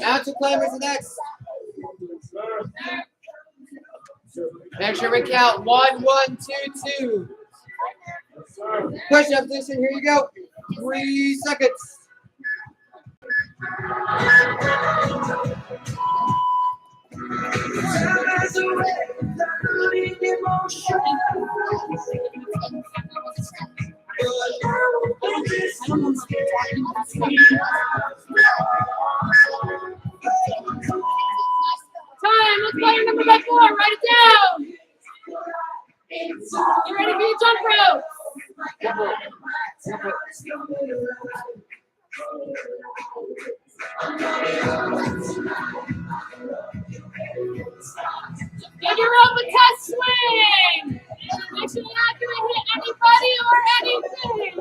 Mountain climbers are next. Make sure we count 1, 1, 2, 2. Push up position. Here you go. 3 seconds. Time. Let's play your number by 4. Write it down. You ready for your jump rope? Give your rope a test swing. Make sure you're not going to hit anybody or anything.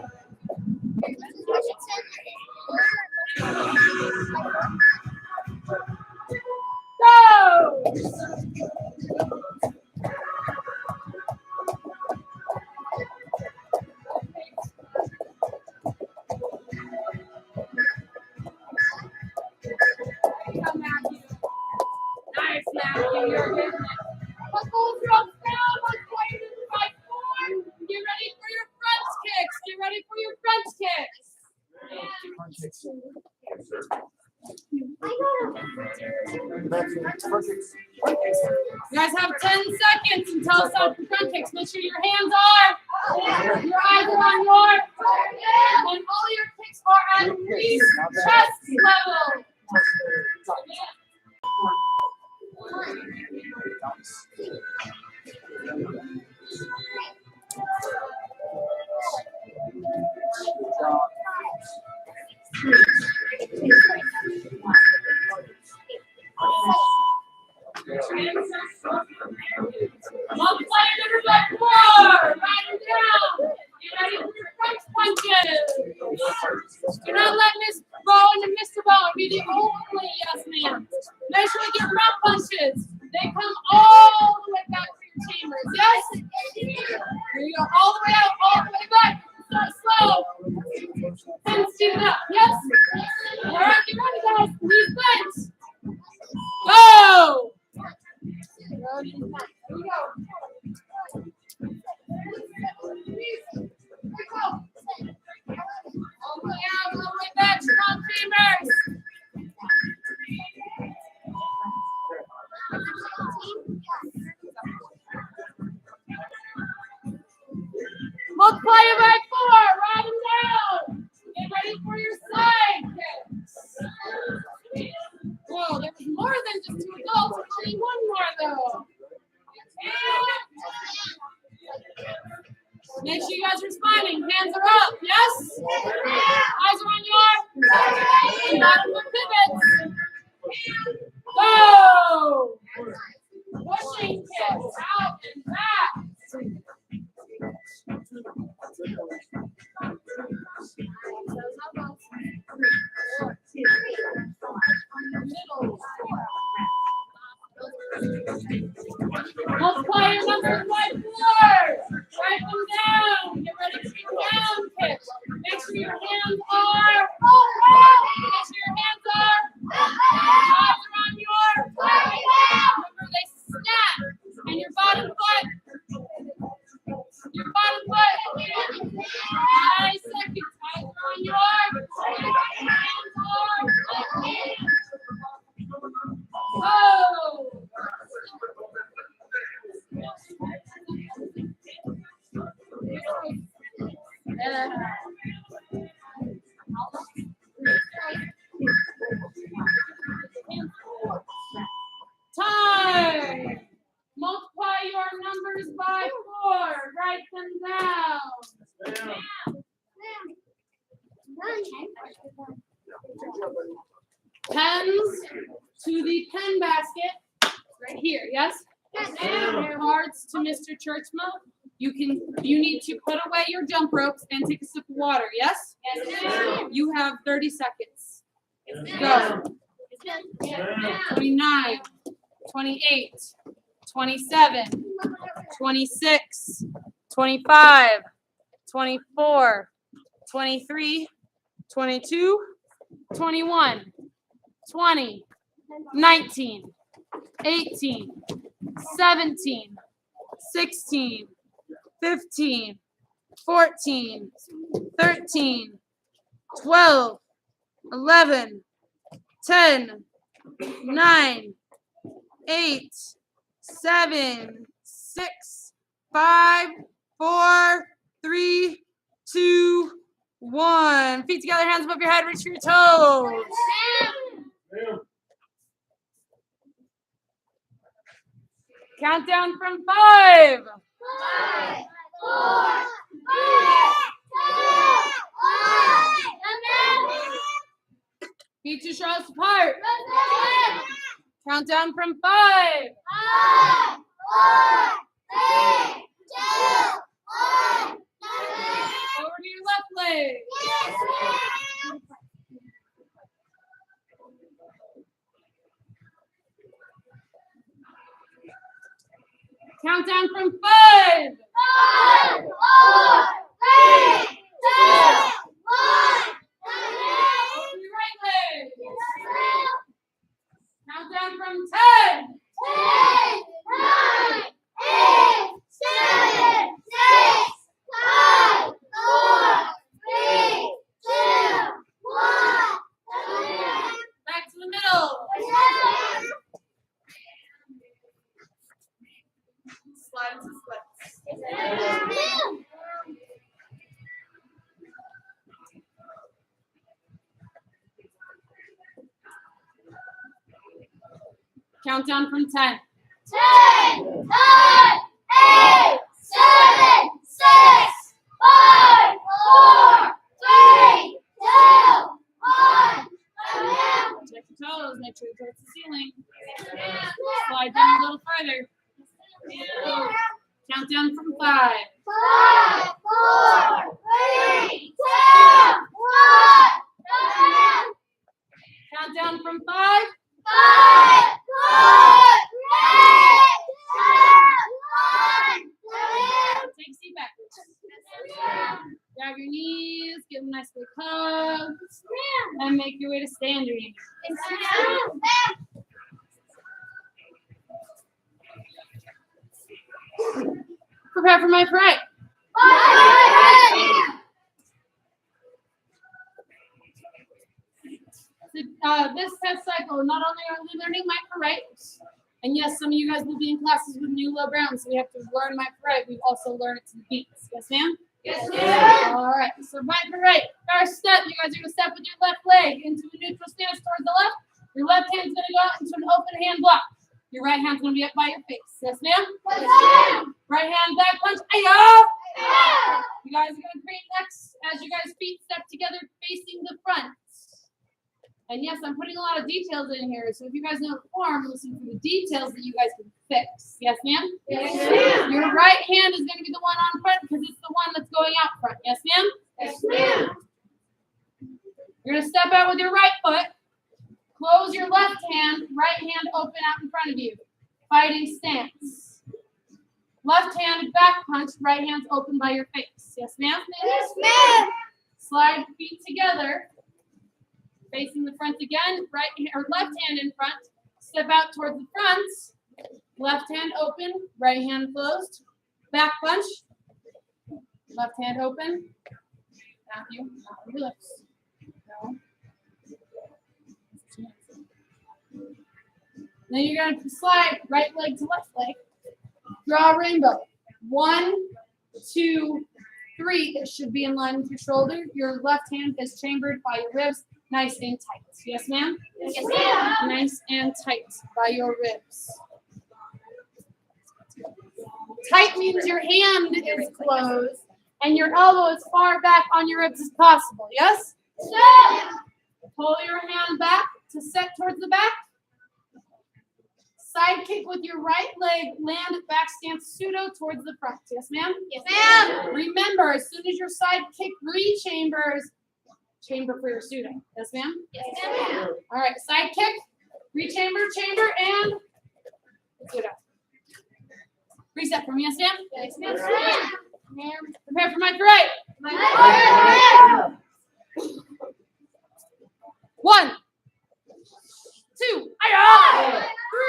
Go! Nice, Matthew. You're getting it. Let's go drop down. Let's play this by 4. Get ready for your front kicks. Get ready for your front kicks. You guys have 10 seconds until it's time for front kicks. Make sure your hands are, your eyes are on your, and all your kicks are at least chest level. Multiply your number by 4. Write them down. Get ready for your front punches. Do not let Miss Bowen and Mr. Bowen be the only yes man. Make sure you get front punches. They come all the way back to your chambers. Yes? Here you go. All the way out, all the way back. Start slow. And speed it up. Yes? All right, get ready, guys. Knees bent. Go! Here we go. All the way out, all the way back. Strong chambers. Multiply it by 4. Write them down. Get ready for your side kicks. Whoa, there was more than just 2 adults. Only 1 more, though. Make sure you guys are smiling. Hands are up. Yes? Eyes are on your and bottom of pivots. Go! Pushing kicks out and back. Multiply your numbers by 4. Write them down. Get ready for your down kick. Make sure your hands are. Make sure your hands are. Eyes are on your. Remember they snap. And your bottom foot. Your bottom foot. 5 seconds. Eyes are on your. Hands are. Oh! Time! Multiply your numbers by 4. Write them down. Pens to the pen basket. Right here, yes? And your hearts to Mr. Churchma. You need to put away your jump ropes and take a sip of water. Yes? Yes, ma'am. You have 30 seconds. Yes, Go. 29, 28, 27, 26, 25, 24, 23, 22, 21, 20, 19, 18, 17, 16, 15, 14, 13, 12, 11, 10, 9, 8, 7, 6, 5, 4, 3, 2, 1. Feet together, hands above your head, reach for your toes. Countdown from 5. 5, 4, 3, 2, 1. Feet to shoulders apart. Countdown from 5. 5, 4, 3, 2, 1. Over to your left leg. Yes, ma'am. Countdown from 5. 5, 4, 3, 2, 1. Over to your right leg. Yes, ma'am. Countdown from 10. 10, 9, 8, 7, 6, 5, 4, 3, 2, 1. Back to the middle. Slide into splits. Countdown from 10. 10, 9, 8, 7, 6, 5, 4, 3, 2, 1. Check your toes. Make sure you touch the ceiling. Slide down a little further. Countdown from 5. 5, 4, 3, 2, 1. Countdown from 5. 5, 4, 3, 2, 1. Take a seat backwards. Grab your knees, give them a nice big hug, and make your way to standing. Prepare for my parade. This test cycle, not only are we learning my parade, and yes, some of you guys will be in classes with new low brown, so we have to learn my parade. We've also learned it to the beats. Yes, ma'am? Yes, ma'am. All right, so my parade. First step, you guys are going to step with your left leg into a neutral stance towards the left. Your left hand's going to go out into an open hand block. Your right hand's going to be up by your face. Yes, ma'am? Yes, ma'am. Right hand back punch. Ayo! Yeah. You guys are going to create next as you guys' feet step together facing the front. And yes, I'm putting a lot of details in here. So if you guys know the form, listen for the details that you guys can fix. Yes, ma'am? Yes, ma'am. Your right hand is going to be the one on front because it's the one that's going out front. Yes, ma'am? Yes, ma'am. You're going to step out with your right foot. Close your left hand, right hand open out in front of you. Fighting stance. Left hand back punch, right hand's open by your face. Yes, ma'am? Yes, ma'am. Slide feet together. Facing the front again, right or left hand in front. Step out towards the front. Left hand open, right hand closed. Back punch. Left hand open. Matthew, not on your lips. No. Then you're going to slide right leg to left leg. Draw a rainbow. 1, 2, 3. It should be in line with your shoulder. Your left hand is chambered by your ribs. Nice and tight. Yes, ma'am? Yes, ma'am. Nice and tight by your ribs. Tight means your hand is closed and your elbow as far back on your ribs as possible. Yes? Yes. Pull your hand back to set towards the back. Side kick with your right leg, land back stance pseudo towards the front. Yes, ma'am? Yes, ma'am. Remember, as soon as your side kick re-chambers, chamber for your pseudo. Yes, ma'am? Yes, ma'am. All right, side kick, re-chamber, chamber, and pseudo. Reset for me, yes, ma'am? Yes, ma'am. Prepare for my right. Ma'am. 1, 2,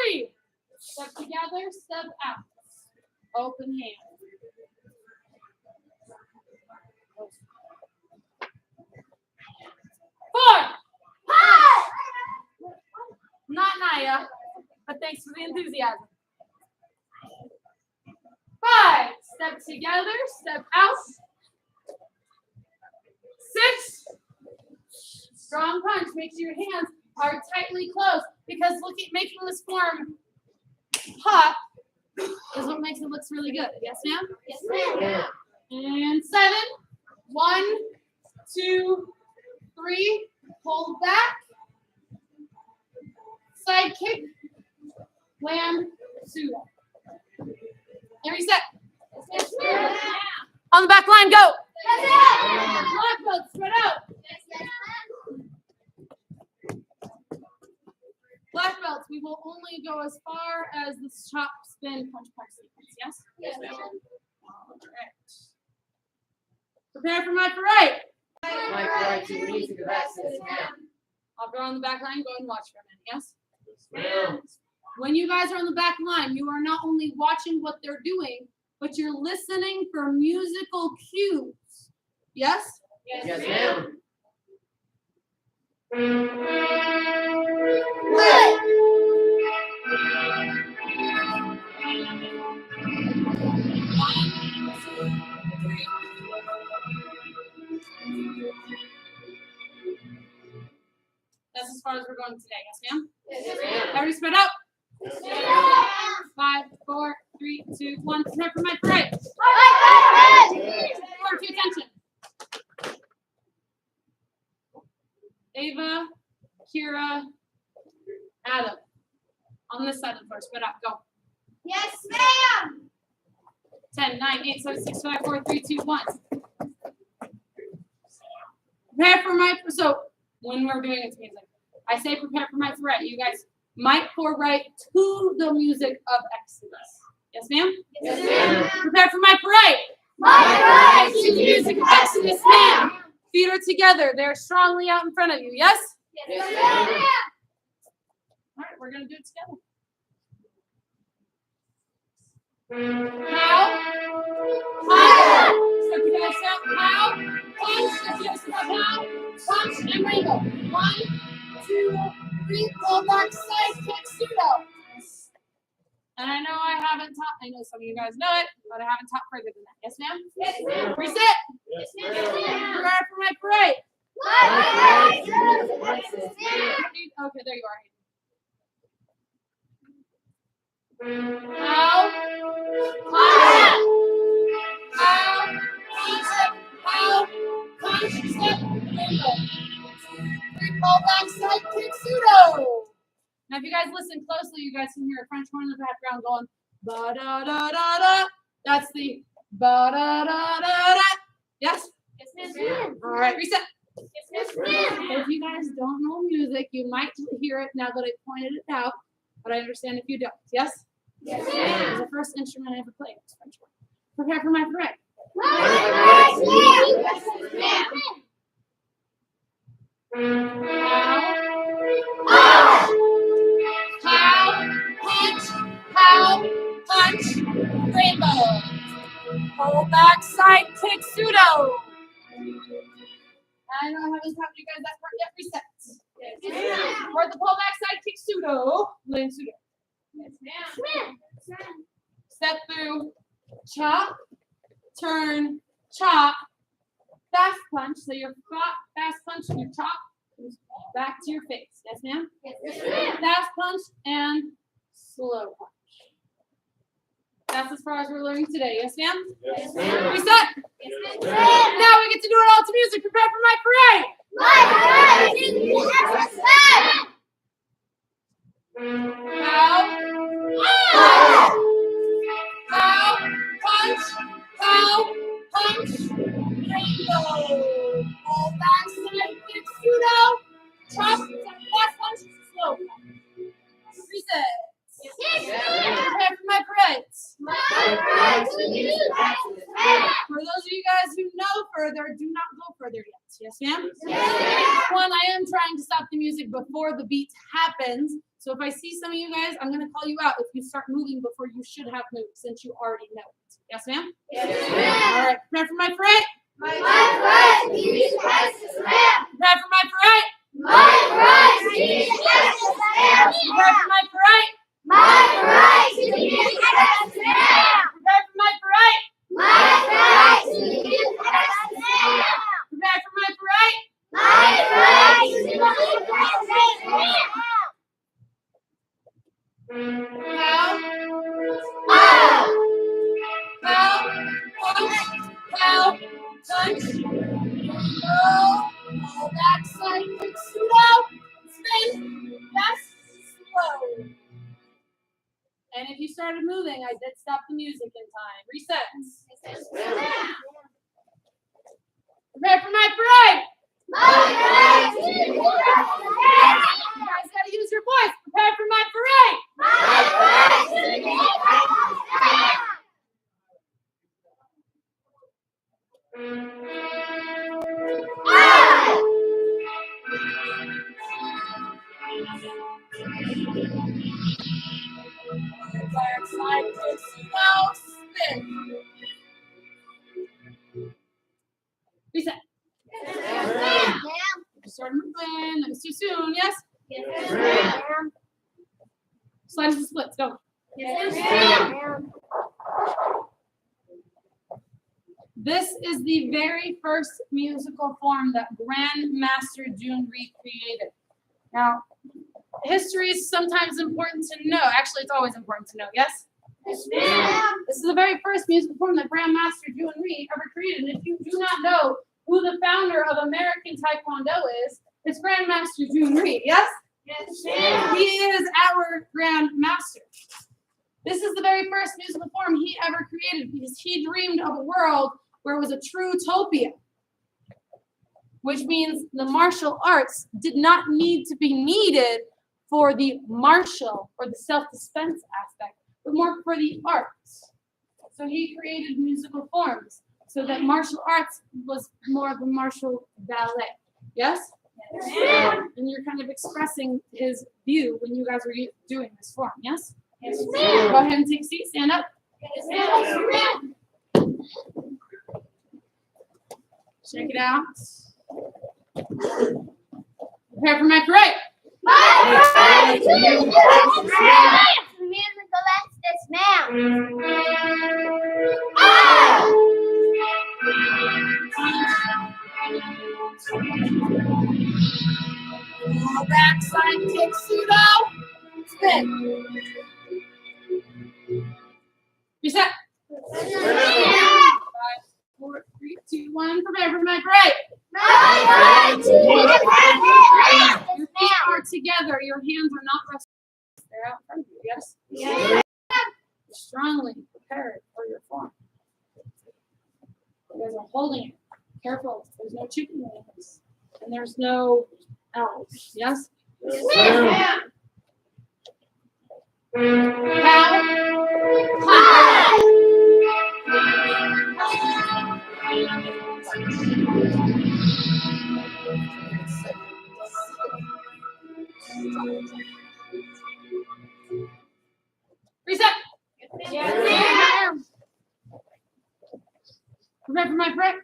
3. Step together, step out. Open hand. 4. Not Naya, but thanks for the enthusiasm. 5. Step together, step out. 6. Strong punch. Make sure your hands are tightly closed because making this form pop is what makes it look really good. Yes, ma'am? Yes, ma'am. And 7. 1, 2, 3. Hold back. Side kick. Land pseudo. And reset. Yes, ma'am. On the back line, go. Yes, ma'am. Black belt, spread out. Yes, ma'am. Black belts, we will only go as far as the chop, spin, punch, punch sequence. Yes? Yes, ma'am. All right. Prepare for my right. My right to music of access now. I'll go on the back line. Go and watch for a minute. Yes? Ma'am. When you guys are on the back line, you are not only watching what they're doing, but you're listening for musical cues. Yes? Yes, ma'am. That's as far as we're going today. Yes, ma'am? Yes, ma'am. Everybody spread out. Yes, ma'am. 5, 4, 3, 2, 1. Prepare for my right. Everyone pay attention. Ava, Kira, Adam. On this side of the floor. Spread out. Go. Yes, ma'am. 10, 9, 8, 7, 6, 5, 4, 3, 2, 1. Prepare for my, so when we're doing it music, I say prepare for my threat. You guys might pour right to the music of Exodus. Yes, ma'am? Yes, ma'am. Prepare for my parade. My right To the music of Exodus now. Feet are together. They're strongly out in front of you. Yes? Yes, ma'am. All right, we're going to do it together. How? Step together, step. How? Punch. Step together, step. How? Punch and rainbow. 1, 2, 3. Pull back, side kick, pseudo. And I know I haven't taught. I know some of you guys know it, but I haven't taught further than that. Yes, ma'am? Yes, ma'am. Reset. Yes, ma'am. Prepare for my parade. My right to music of access now. Okay, there you are. How? How? Punch, step, rainbow. 3, pull back, side kick, pseudo. Now, if you guys listen closely, you guys can hear a French horn in the background going ba da da da da. That's the ba da da da da. Yes? Yes, ma'am. All right, reset. Yes, ma'am. If you guys don't know music, you might hear it now that I pointed it out, but I understand if you don't. Yes? Yes, It ma'am. was the first instrument I ever played. Was French horn. Prepare for my parade. My right to music of access now. How, punch, rainbow. Pull back, side kick, pseudo. I know I haven't taught you guys that part yet. Reset. Yes, ma'am. Or the pull back, side kick, pseudo. Land pseudo. Yes, ma'am. Step through, chop, turn, chop, fast punch. So your fast punch and your chop comes back to your face. Yes, ma'am? Yes, ma'am. Fast punch and slow punch. That's as far as we're learning today. Yes, ma'am? Yes, ma'am. Reset. Yes, ma'am. Now we get to do it all to music. Prepare for my parade. My right to music of access now. How, Chop. Fast punch. Slow. Reset. Prepare for my parade. For those of you guys who know further, do not go further yet. Yes, ma'am? One, I am trying to stop the music before the beat happens. So if I see some of you guys, I'm going to call you out if you start moving before you should have moved, since you already know it. Yes, ma'am? All right, prepare for my parade. Prepare for my parade. Prepare for my parade. Prepare for my parade. Prepare for my parade. Pow, punch, low, backside, kick, slow, spin, fast, slow. And if you started moving, I did stop the music in time. Resets. Prepare for my parade. You guys gotta use your voice. Prepare for my parade. Backside, kick, slow, spin. Reset. Start moving. That was too soon. Yes? Slide to the splits. Go. This is the very first musical form that Grandmaster June recreated. Now, history is sometimes important to know. Actually, it's always important to know. Yes? This is the very first musical form that Grandmaster June Rhee ever created. And if you do not know who the founder of American Taekwondo is, it's Grandmaster June Rhee. Yes? He is our Grandmaster. This is the very first musical form he ever created because he dreamed of a world where it was a true utopia, which means the martial arts did not need to be needed for the martial or the self-defense aspect, but more for the arts. So he created musical forms so that martial arts was more of a martial ballet. Yes? And you're kind of expressing his view when you guys were doing this form. Yes? Go ahead and take a seat. Stand up. Check it out. Prepare for my parade. Musical access now. Backside kick, pseudo, spin. Reset. 5, 4, 3, 2, 1. Prepare for my parade. Your feet are together. Your hands are not resting. They're out in front of you. Yes? You're strongly prepared for your form. You guys are holding it. Careful. There's no chicken wings. And there's no elves. Yes? Reset. Prepare for my parade.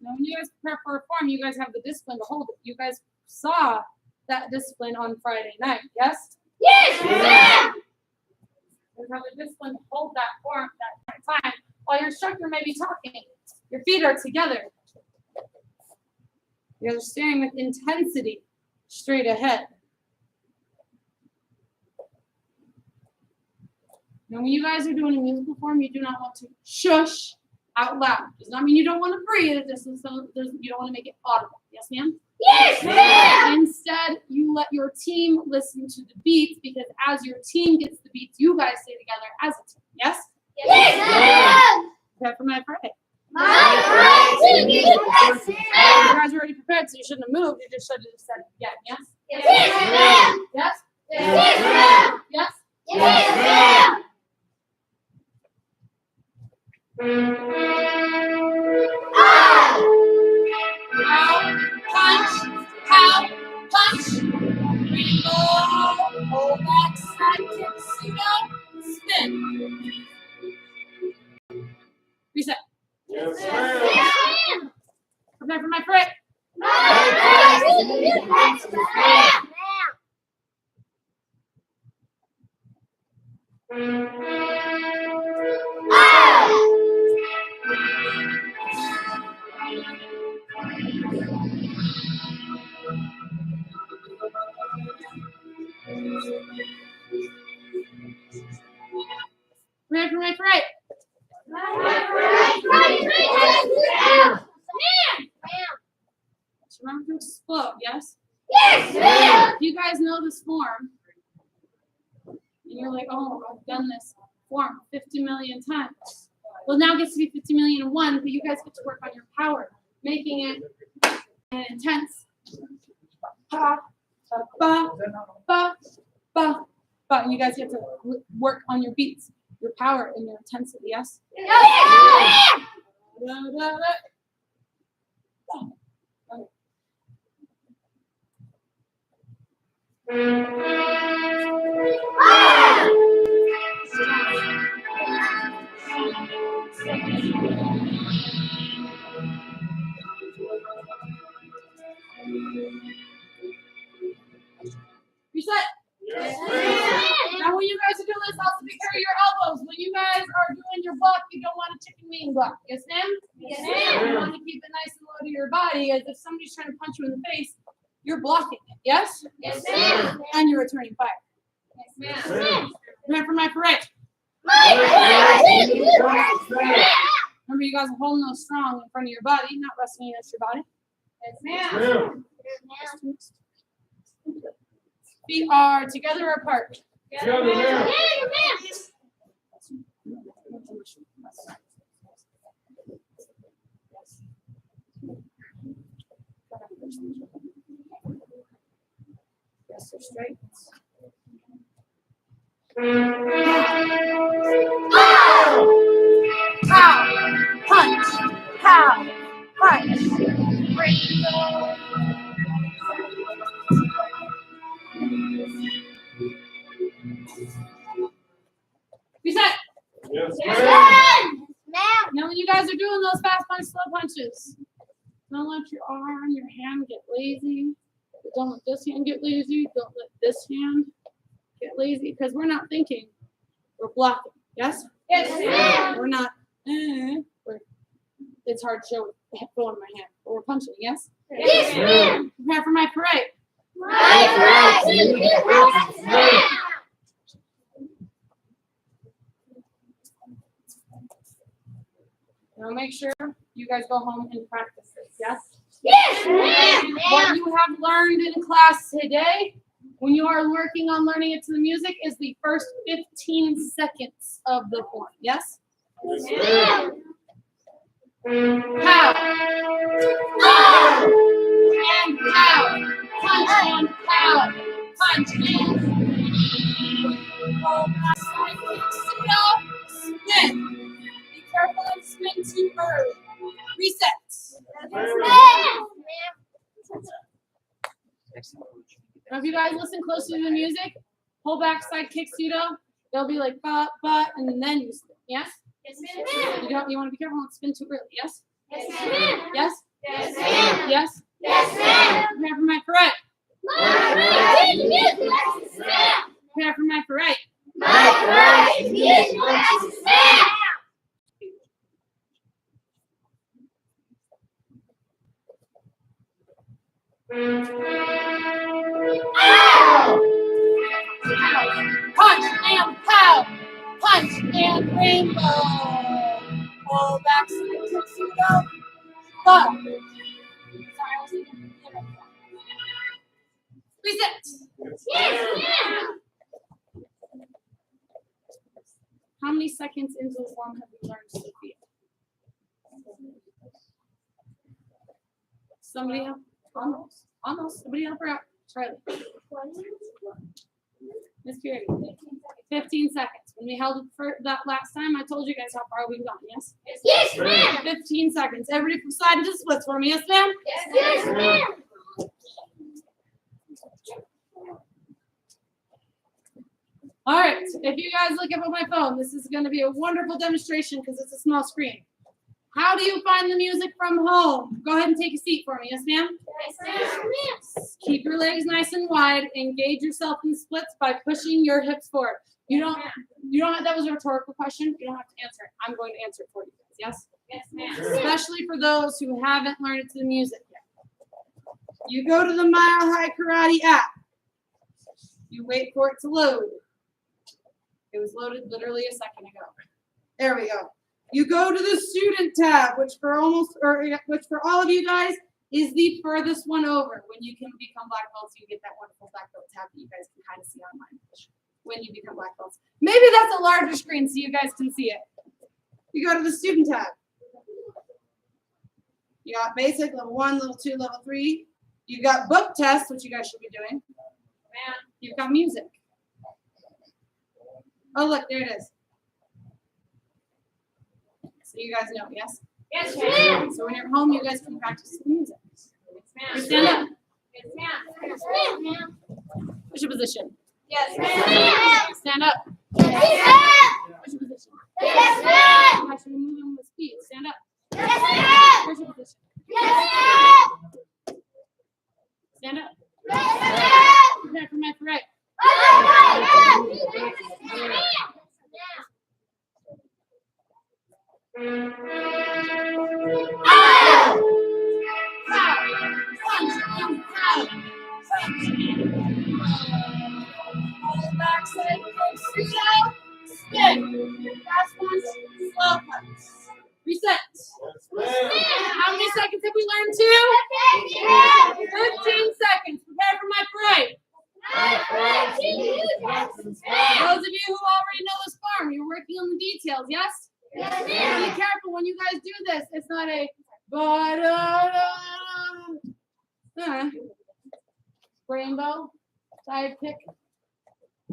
Now, when you guys prepare for a form, you guys have the discipline to hold it. You guys saw that discipline on Friday night, yes? Yes! You have the discipline to hold that form that time while your instructor may be talking. Your feet are together. You're staring with intensity straight ahead. Now, when you guys are doing a musical form, you do not want to shush out loud. Does not mean you don't want to breathe. It just you don't want to make it audible. Yes, ma'am? Yes, ma'am! Instead, you let your team listen to the beats because as your team gets the beats, you guys stay together as a team. Yes? Yes, ma'am! Prepare for my parade. You guys are already prepared, so you shouldn't have moved. You just should have said it again. Yes? Yes? Yes? Pow, punch. Reload. Hold back, side kick, pseudo, spin. Reset. Prepare for my fray. Prepare for my fray. Remember to explode, yes? If you guys know this form, and you're like, oh, I've done this form 50 million times. Well, now it gets to be 50 million and one, but you guys get to work on your power, making it intense. Ba, ba, ba, ba, ba. And you guys get to work on your beats, your power, and your intensity, yes? Da, da, da. Reset. Now when you guys are doing this, also take care of your elbows. When you guys are doing your block, you don't want a chicken wing block. Yes, ma'am? You want to keep it nice and low to your body, as if somebody's trying to punch you in the face, you're blocking it. Yes? And you're returning fire. Remember my parade. Remember, you guys are holding those strong in front of your body, not resting against your body. Feet are together or apart. Yes, they're straight. Pow, punch, pow, punch, rainbow. Reset. Now when you guys are doing those fast punch, slow punches, don't let your arm, your hand get lazy. Don't let this hand get lazy. Don't let this hand get lazy, because we're not thinking, we're blocking. Yes? We're not, it's hard to show with the phone in my hand, but we're punching. Yes? Prepare for my parade. Now make sure you guys go home and practice this. Yes? What you have learned in class today, when you are working on learning it to the music, is the first 15 seconds of the form. Yes? Pow. And pow. Punch and pow. Punch and hold that side kick. Spin. Be careful and spin too early. Reset. Now if you guys listen closely to the music, pull back side kick pseudo. They'll be like ba ba, and then you spin. Yes? You want to be careful not spin too early. Yes? Yes? Prepare for my parade. Prepare for my parade. Punch and pow. Punch and rainbow. Pull back side kick pseudo. But reset. How many seconds into the form have you learned to feel? Somebody help? Almost. Somebody help her out. Charlie. Miss Purity. 15 seconds. When we held it for that last time, I told you guys how far we've gone, yes? Yes, ma'am. 15 seconds. Everybody from side into splits for me, yes, ma'am? Yes, ma'am. All right. If you guys look up on my phone, this is going to be a wonderful demonstration because it's a small screen. How do you find the music from home? Go ahead and take a seat for me, yes, ma'am? Yes, ma'am. Keep your legs nice and wide. Engage yourself in splits by pushing your hips forward. You don't have, that was a rhetorical question. You don't have to answer it. I'm going to answer it for you guys, yes? Yes, ma'am. Especially for those who haven't learned it to the music yet. You go to the Mile High Karate app. You wait for it to load. It was loaded literally a second ago. There we go. You go to the student tab, which for all of you guys is the furthest one over. When you can become black belts, you get that wonderful black belt tab that you guys can kind of see online when you become black belts. Maybe that's a larger screen so you guys can see it. You go to the student tab. You got basic, level 1, level 2, level 3. You got book tests, which you guys should be doing. And you've got music. Oh, look, there it is. So you guys know, yes? Yes, ma'am. So when you're home, you guys can practice the music. Yes, ma'am. You stand up. Yes, ma'am. Yes, ma'am. Push your position. Yes, ma'am. Stand up. Yes, Push your position. ma'am. Actually, moving with speed. Stand up. Yes, ma'am. Push your position. Yes, ma'am. Stand up. Yes, ma'am. Prepare for my parade. Backside, spin. Fast ones, slow ones. Reset. How many seconds have we learned to? 15 seconds. Prepare for my parade. Those of you who already know this form, you're working on the details, yes? Yes, Be ma'am. careful when you guys do this. It's not a rainbow, side pick,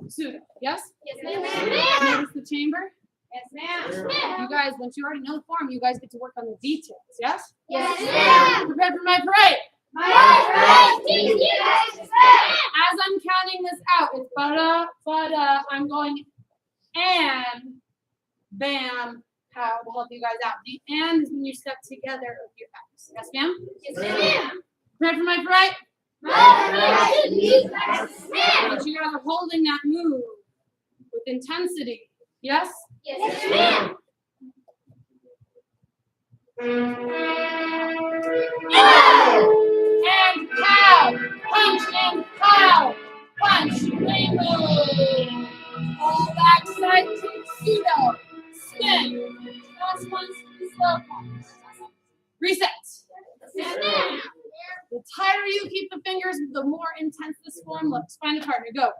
pseudo, yes? Yes, ma'am. Notice the chamber? Yes, ma'am. You guys, once you already know the form, you guys get to work on the details, yes? Yes, ma'am. Prepare for my parade. As I'm counting this out, it's ba-da, I'm going and bam, pow, to help you guys out. The and is when you step together with your X. Yes, ma'am? Yes, ma'am. Prepared for my parade? Yes, ma'am. But you guys are holding that move with intensity. Yes? Yes, ma'am. And pow! Punch and pow! Punch, rainbow! All backside to pseudo. Spin. Last one's slow punch. Reset. Yes, ma'am. The tighter you keep the fingers, the more intense this form looks. Find a partner. Go.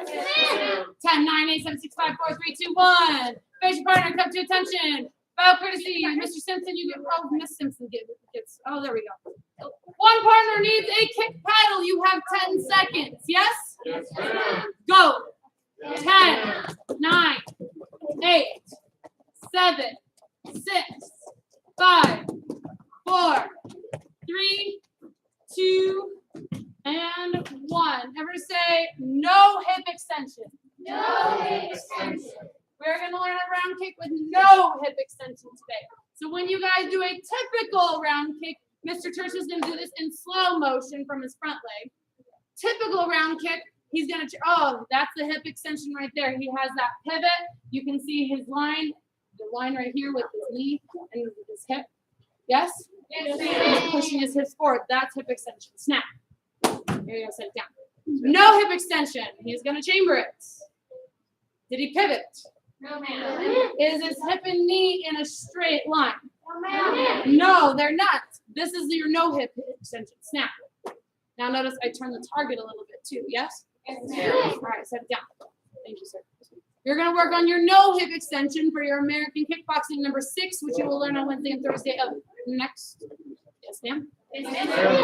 Yes, ma'am. 10, 9, 8, 7, 6, 5, 4, 3, 2, 1. Face your partner. Come to attention. Bow courtesy. Mr. Simpson, you get. Oh, Miss Simpson gets. Oh, there we go. One partner needs a kick paddle. You have 10 seconds. Yes? Yes, ma'am. Go. 10, 9, 8, 7, 6, 5, 4, 3, 2, and 1. Ever say no hip extension? No hip extension. We're going to learn a round kick with no hip extension today. So when you guys do a typical round kick, Mr. Church is going to do this in slow motion from his front leg. Typical round kick, he's going to, oh, that's the hip extension right there. He has that pivot. You can see his line, the line right here with his knee and with his hip. Yes? Yes, He's ma'am. pushing his hips forward. That's hip extension. Snap. Here you go, set it down. No hip extension. He's going to chamber it. Did he pivot? No, ma'am. Is his hip and knee in a straight line? No, ma'am. No, they're not. This is your no hip extension. Snap. Now notice I turn the target a little bit too. Yes? Yes, ma'am. All right, set it down. Thank you, sir. You're going to work on your no hip extension for your American kickboxing number 6, which you will learn on Wednesday and Thursday of next. Yes, ma'am.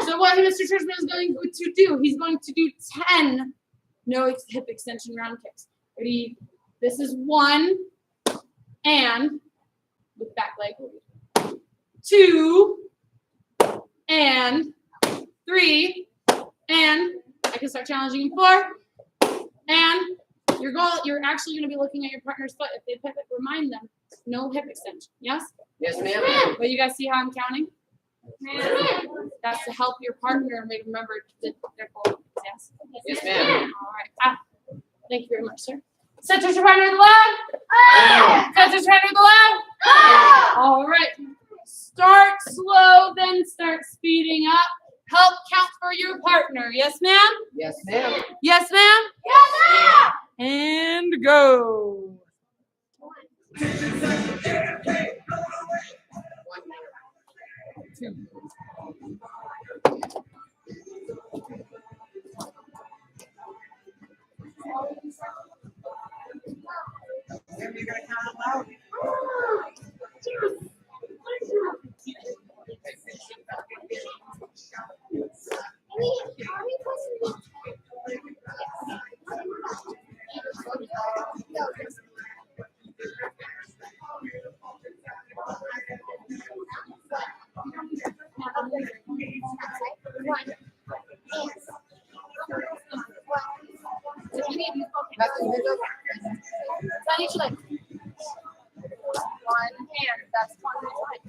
So what Mr. Churchman is going to do, he's going to do 10 no hip extension round kicks. Ready? This is 1 and with back leg. 2 and 3 and I can start challenging you 4 and your goal. You're actually going to be looking at your partner's foot. If they pivot, remind them no hip extension. Yes. Yes, ma'am. But you guys see how I'm counting? That's to help your partner make remember their goal. Yes. Yes, ma'am. All right. Thank you very much, sir. Set your partner to the left. Set your partner to the left. All right. Start slow, then start speeding up. Help count for your partner. Yes, ma'am? Yes, ma'am. Yes, ma'am? Yes, ma'am. And go. One hand. That's one hand.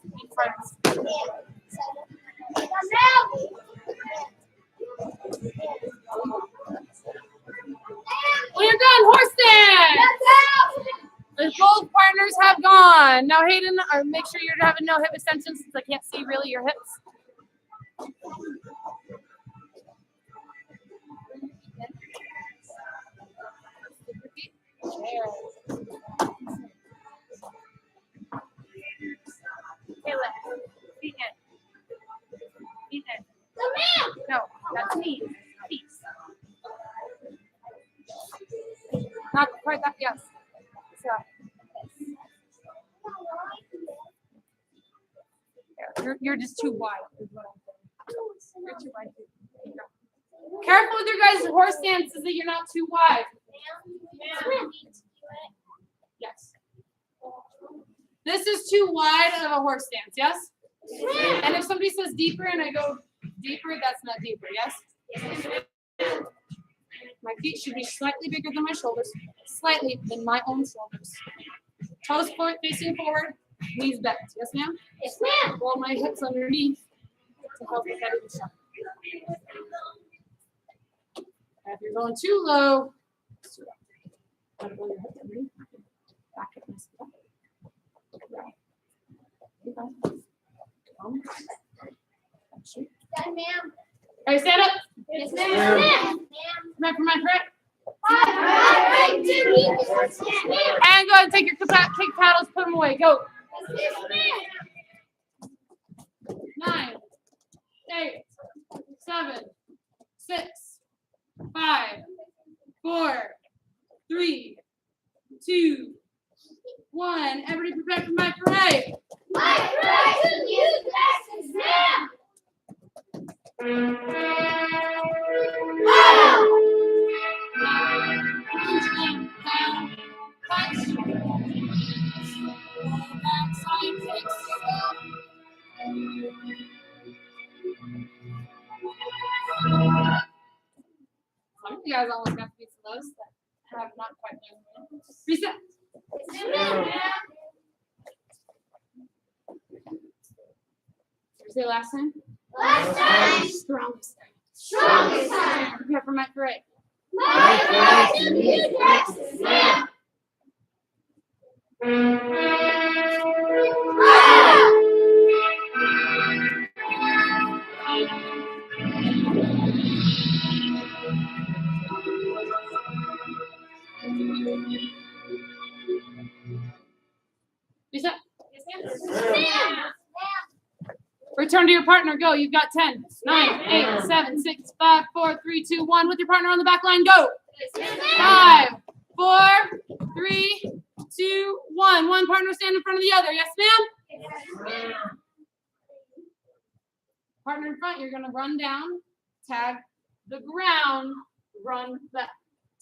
In front. Well, you're done. Horse stand. Both partners have gone. Now, Hayden, make sure you're having no hip extensions since I can't see really your hips. Feet in. No, that's me. Feet. Not quite that. Yes. So. You're just too wide. Is what I'm saying. You're too wide. Careful with your guys' horse stance so that you're not too wide. Yes. This is too wide of a horse stance, yes? And if somebody says deeper and I go deeper, that's not deeper, yes? My feet should be slightly bigger than my shoulders, slightly than my own shoulders. Toes facing forward, knees bent. Yes, ma'am? Yes, ma'am. Roll my hips underneath to help with that shot. If you're going too low, roll your hips underneath. Back up and step. Yes, ma'am. All right, stand up. Yes, ma'am. Come for my correct. Right. And go ahead and take your kick paddles, put them away. Go. Yes, ma'am. 9, 8, 7, 6, 5, 4, 3, 2, 1. Everybody prepare for my parade. My right to use glasses, ma'am. Some of you guys almost got to be close that have not quite learned. Reset. Say last time. Last time. Strongest time. Strongest time. Prepare for my parade. My right to use glasses, ma'am. Reset. Yes, ma'am. Return to your partner. Go. You've got 10, 9, 8, 7, 6, 5, 4, 3, 2, 1. With your partner on the back line. Go. 5, 4, 3, 2, 1. One partner stand in front of the other. Yes, ma'am? Partner in front, you're going to run down, tag the ground, run back.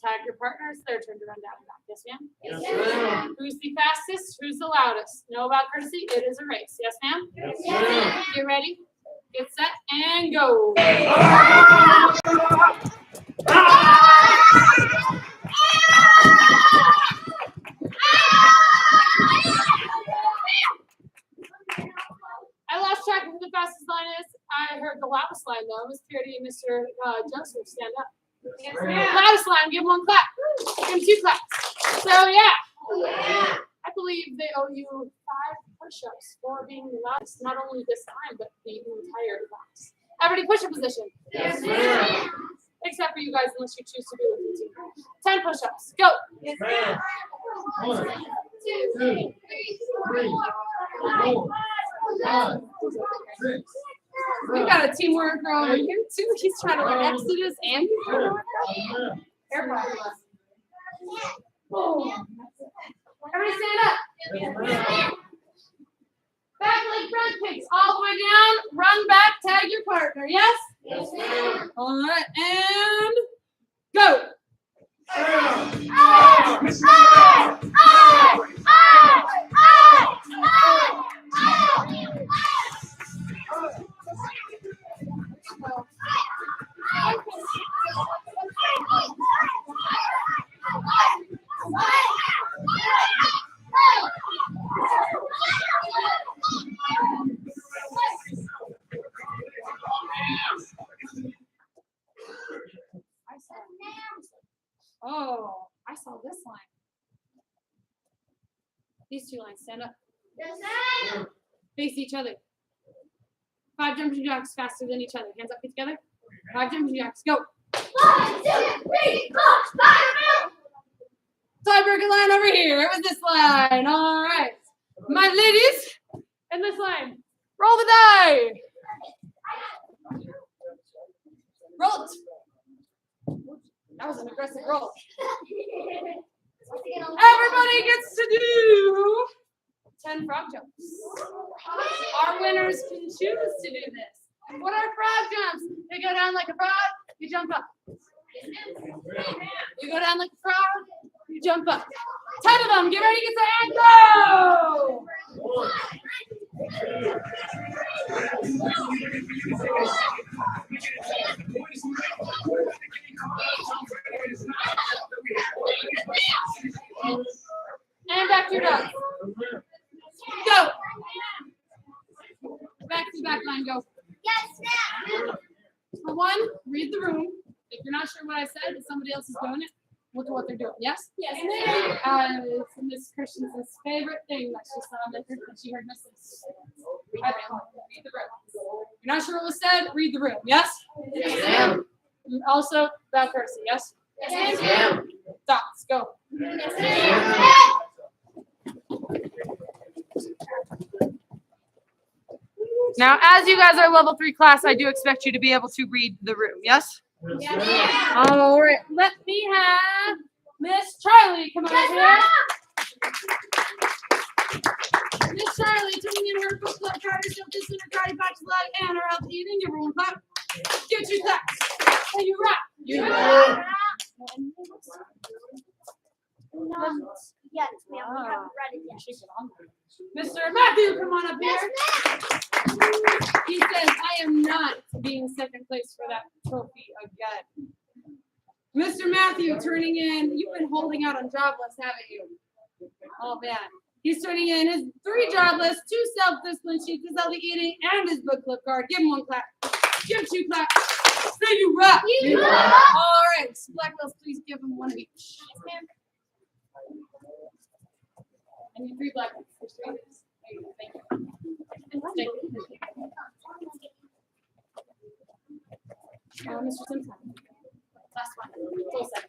Tag your partner. It's their turn to run down and back. Yes, ma'am? Yes, ma'am. Who's the fastest? Who's the loudest? Know about courtesy? It is a race. Yes, ma'am? Yes, ma'am. Get ready. Get set and go. I lost track of who the fastest line is. I heard the loudest line though. Miss Purity and Mr. Joseph, stand up. Yes, ma'am. Loudest line, give 1 clap. Give them 2 claps. So yeah. I believe they owe you 5 push-ups for being the loudest, not only this time, but the entire class. Everybody push-up position. Yes, ma'am. Except for you guys, unless you choose to do it with your team. 10 push-ups. Go. Yes, ma'am. 1, 2, 3, 4, 5, 6. We've got a team worker over here too. He's trying to learn Exodus and everybody stand up. Back leg front kicks all the way down. Run back, tag your partner. Yes? Yes, ma'am. All right, and go. Oh, I saw this line. These 2 lines, stand up. Yes, ma'am. Face each other. 5 jumping jacks faster than each other. Hands up, feet together. 5 jumping jacks, go. 1, 2, 3, 4, 5. Tiebreaker line over here. It was this line. All right. My ladies, in this line. Roll the die. Roll it. That was an aggressive roll. Everybody gets to do 10 frog jumps. Our winners can choose to do this. What are frog jumps? You go down like a frog, you jump up. You go down like a frog, you jump up. 10 of them. Get ready, get set, and go! And back to your dog. Go. Back to the back line, go. Yes, ma'am. For 1, read the room. If you're not sure what I said, if somebody else is doing it, look at what they're doing. Yes? Yes, It's Miss Christensen's favorite thing that she saw that she heard Mrs. Read the room. If you're not sure what was said, read the room. Yes? Yes, ma'am. Also, about courtesy. Yes? Yes, ma'am. Dots, go. Yes, ma'am. Now, as you guys are level 3 class, I do expect you to be able to read the room. Yes? Yes, ma'am. All right. Let me have Miss Charlie come over here. Miss Charlie turning in her book club card, herself this in her karate patch leg, and her health eating. Give her 1 clap. Give 2 claps. And you rock. You rock. Yes, ma'am. We haven't read it yet. Mr. Matthew, come on up here. Yes, ma'am. He says, I am not being 2nd place for that trophy again. Mr. Matthew turning in, you've been holding out on job lists, haven't you? Oh, man. He's turning in his 3 job lists, 2 self-discipline sheets, his healthy eating, and his book club card. Give him 1 clap. Give him 2 claps. Say you rock. You rock. All right. Black belts, please give him 1 of each. Yes, ma'am. I need 3 black belts. There's 3 of these. There you go. Thank you. Thank you. Mr. Simpson. Last one. Full set.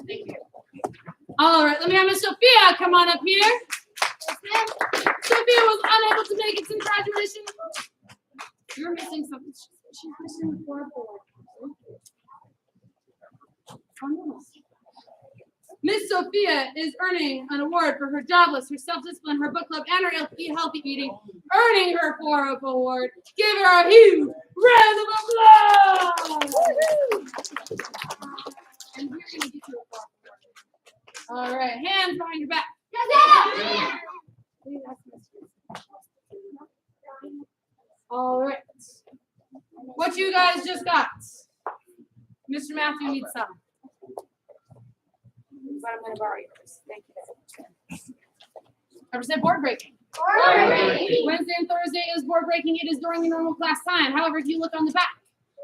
Thank you. All right, let me have Miss Sophia come on up here. Sophia was unable to make it to graduation. You're missing something. She's missing the 4 board. Miss Sophia is earning an award for her jobless, her self-discipline, her book club, and her healthy eating, earning her 4 award. Give her a huge round of applause. And we're going to get you a 4 award. All right, hands behind your back. All right. What you guys just got? Mr. Matthew needs some. But I'm going to borrow yours. Thank you very much. Represent board breaking. Wednesday and Thursday is board breaking. It is during the normal class time. However, if you look on the back,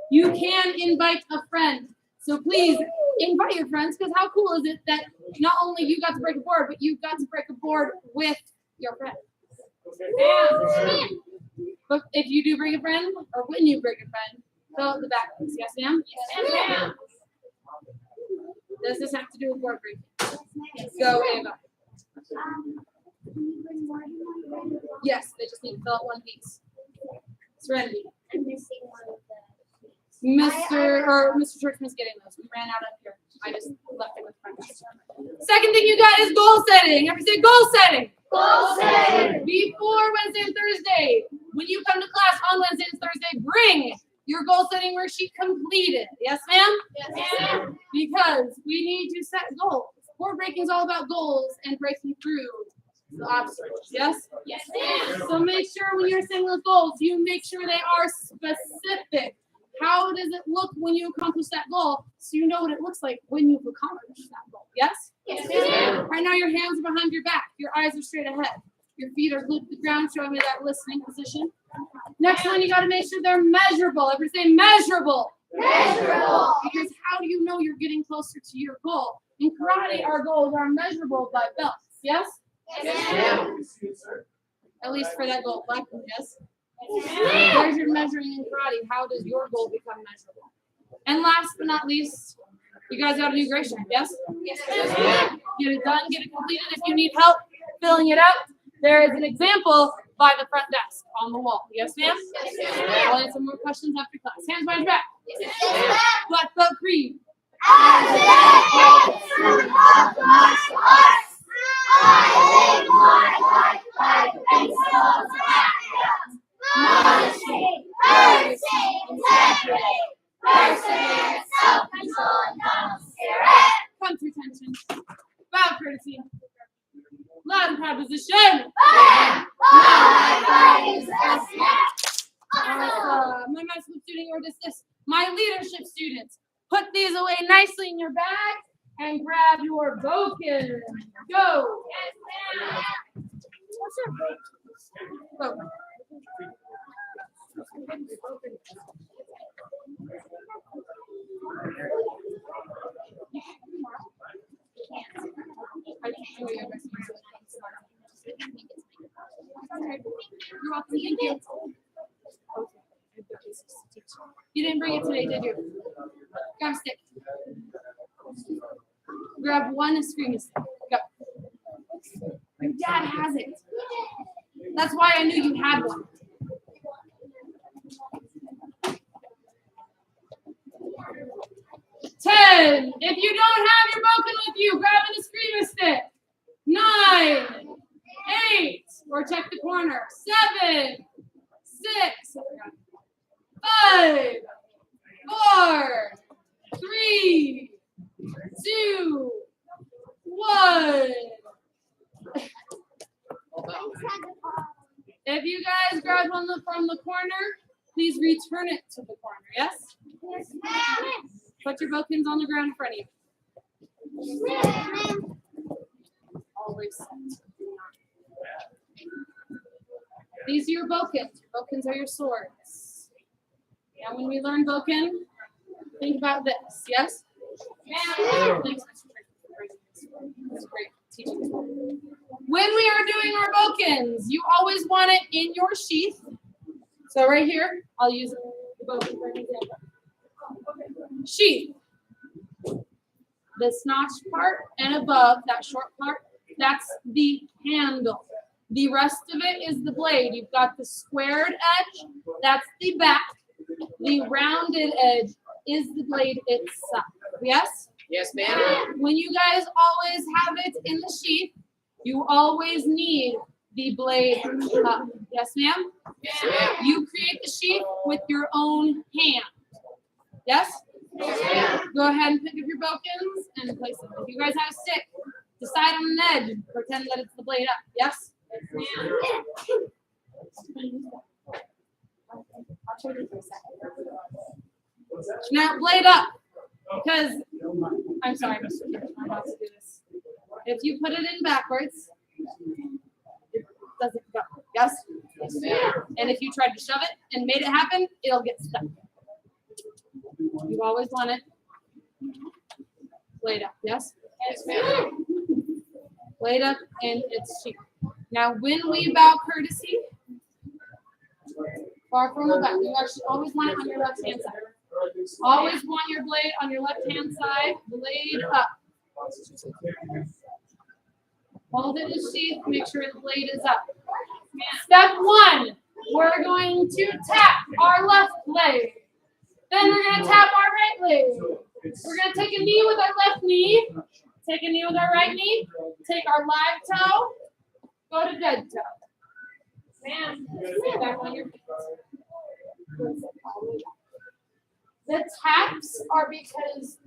you can invite a friend. So please invite your friends, because how cool is it that not only you got to break a board, but you got to break a board with your friend. But if you do bring a friend, or when you bring a friend, fill out the back. Yes, ma'am? Yes, ma'am. Does this have to do with board breaking? Go, Ava. Yes, they just need to fill out one piece. Serenity. I'm missing one of the. Mr. Churchman's getting those. We ran out up here. I just left it with friends. Second thing you got is goal setting. Everybody say goal setting. Goal setting. Before Wednesday and Thursday, when you come to class on Wednesday and Thursday, bring your goal setting worksheet completed. Yes, ma'am? Yes, ma'am. Because we need to set goals. Board breaking is all about goals and breaking through the obstacles. Yes? Yes, ma'am. So make sure when you're setting those goals, you make sure they are specific. How does it look when you accomplish that goal, so you know what it looks like when you've accomplished that goal? Yes? Yes, ma'am. Right now, your hands are behind your back. Your eyes are straight ahead. Your feet are glued to the ground, showing me that listening position. Next one, you got to make sure they're measurable. Everybody say measurable. Measurable. Because how do you know you're getting closer to your goal? In karate, our goals are measurable by belts. Yes? Yes, ma'am. At least for that goal. Black one, yes? Yes, Where's your measuring in karate? How does your goal become measurable? And last but not least, you guys got a new grade sheet, yes? Yes, ma'am. Get it done, get it completed. If you need help filling it out, there is an example by the front desk on the wall. Yes, ma'am? Yes, ma'am. I'll answer more questions after class. Hands behind your back. Yes, ma'am. Black belt green. As a dedication of martial arts, I live my life by principles of action. Modesty, courtesy, integrity, perseverance, self-control, and non-spirit. Come to attention. Bow courtesy. Loud and proud position. My body is resting. My maximum student or dismiss. My leadership students. Put these away nicely in your bag and grab your boken. Go. What's your boken? You're welcome. Thank you. You didn't bring it today, did you? Grab a stick. Grab one screaming stick. Go. Your dad has it. That's why I knew you had one. Ten. If you don't have your boken with you, grab a screamer stick. 9, 8, or check the corner. 7, 6, 5, 4, 3, 2, 1. If you guys grab one from the corner, please return it to the corner. Yes? Yes, ma'am. Put your bokens on the ground in front of you. Yes, ma'am. Always set. These are your bokens. Your bokens are your swords. Now, when we learn boken, think about this. Yes? Ma'am. Thanks, Mr. Franklin. That's great teaching. When we are doing our bokens, you always want it in your sheath. So right here, I'll use the boken for an example. Sheath. The notched part and above, that short part, that's the handle. The rest of it is the blade. You've got the squared edge, that's the back. The rounded edge is the blade itself. Yes? Yes, ma'am. When you guys always have it in the sheath, you always need the blade up. Yes, ma'am? Yes, ma'am. You create the sheath with your own hand. Yes? Yes, ma'am. Go ahead and pick up your bokens and place them. If you guys have a stick, decide on an edge and pretend that it's the blade up. Yes? I'll show you for a second. Now, blade up. Because, I'm sorry, Mr. Pierce, I'm about to do this. If you put it in backwards, it doesn't go. Yes? Yes, ma'am. And if you tried to shove it and made it happen, it'll get stuck. You always want it blade up. Yes? Yes, ma'am. Blade up in its sheath. Now, when we bow courtesy, far from the back, you actually always want it on your left hand side. Always want your blade on your left hand side, blade up. Hold it in the sheath, make sure the blade is up. Step one, we're going to tap our left leg. Then we're going to tap our right leg. We're going to take a knee with our left knee, take a knee with our right knee, take our live toe, go to dead toe. Sit back on your feet. The taps are because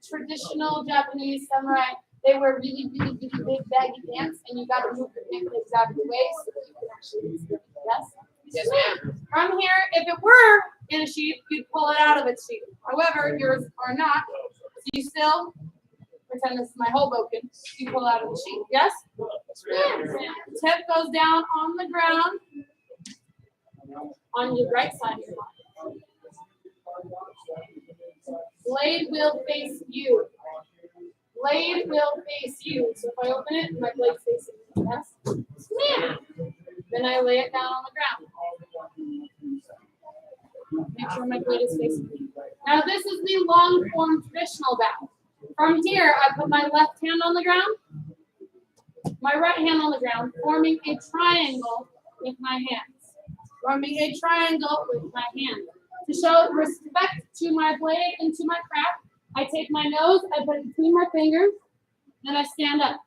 traditional Japanese samurai, they wear really, really, really big baggy pants, and you got to move your legs out of the way so that you can actually use them. Yes? Yes, ma'am. From here, if it were in a sheath, you'd pull it out of its sheath. However, yours are not. So you still pretend this is my Hoboken. You pull out of the sheath. Yes? Tip goes down on the ground on your right side of your body. Blade will face you. Blade will face you. So if I open it, my blade faces me. Yes? Then I lay it down on the ground. Make sure my blade is facing me. Now this is the long form traditional bow. From here, I put my left hand on the ground, my right hand on the ground, forming a triangle with my hands. Forming a triangle with my hand. To show respect to my blade and to my craft, I take my nose, I put it between my fingers, then I stand up.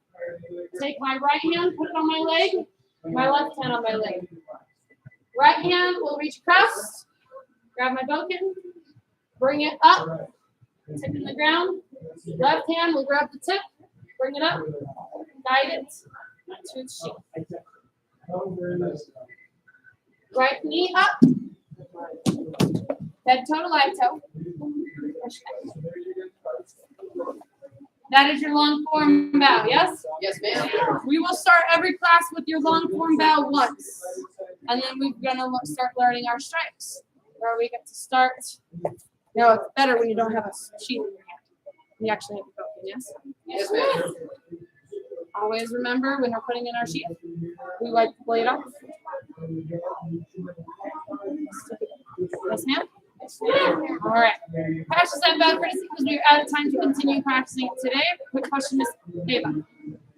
Take my right hand, put it on my leg, my left hand on my leg. Right hand will reach across, grab my boken, bring it up, tip in the ground. Left hand will grab the tip, bring it up, guide it to its sheath. Right knee up, head toe to live toe. That is your long form bow, yes? Yes, ma'am. We will start every class with your long form bow once. And then we're going to start learning our stripes, where we get to start. No, it's better when you don't have a sheath in your hand. You actually have a boken, yes? Yes, ma'am. Always remember when we're putting in our sheath, we wipe the blade off. Yes, ma'am? All right. Practice that bow courtesy because we're out of time to continue practicing it today. Quick question, Miss Ava.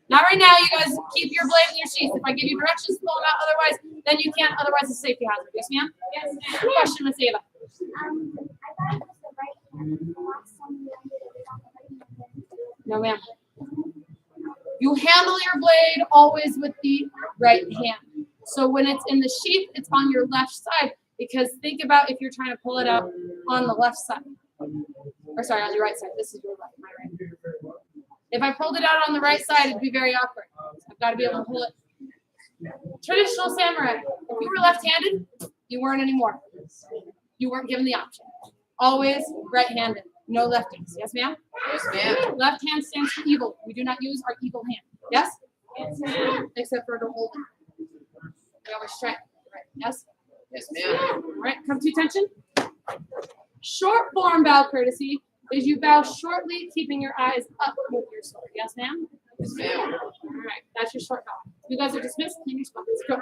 Not right now. You guys keep your blade in your sheath. If I give you directions, pull them out. Otherwise, then you can't. Otherwise, it's a safety hazard. Yes, ma'am? Yes, ma'am. Question, Miss Ava. I thought it was the right hand. The last time we ended it on the right hand. No, ma'am. You handle your blade always with the right hand. So when it's in the sheath, it's on your left side. Because think about if you're trying to pull it out on the left side. Or sorry, on your right side. This is your left, my right. If I pulled it out on the right side, it'd be very awkward. I've got to be able to pull it. Traditional samurai. If you were left-handed, you weren't anymore. You weren't given the option. Always right-handed. No lefties. Yes, ma'am? Yes, ma'am. Left hand stands for evil. We do not use our evil hand. Yes? Yes, ma'am. Except for to hold it. We always strike. Right. Yes? Yes, ma'am. All right. Come to attention. Short form bow courtesy is you bow shortly, keeping your eyes up with your sword. Yes, ma'am? Yes, ma'am. All right. That's your short bow. You guys are dismissed. Clean your spots. Go.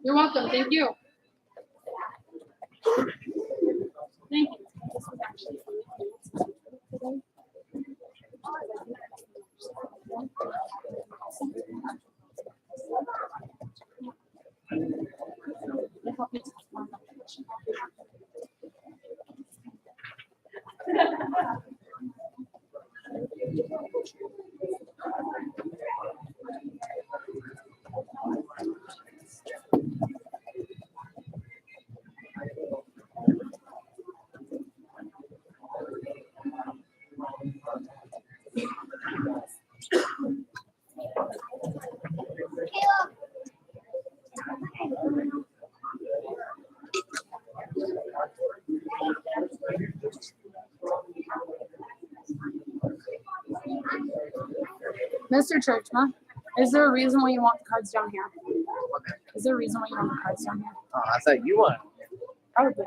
You're welcome. Thank you. Thank you. This was actually Mr. Churchma, is there a reason why you want the cards down here? Is there a reason why you want the cards down here? Oh, I thought you wanted. Probably.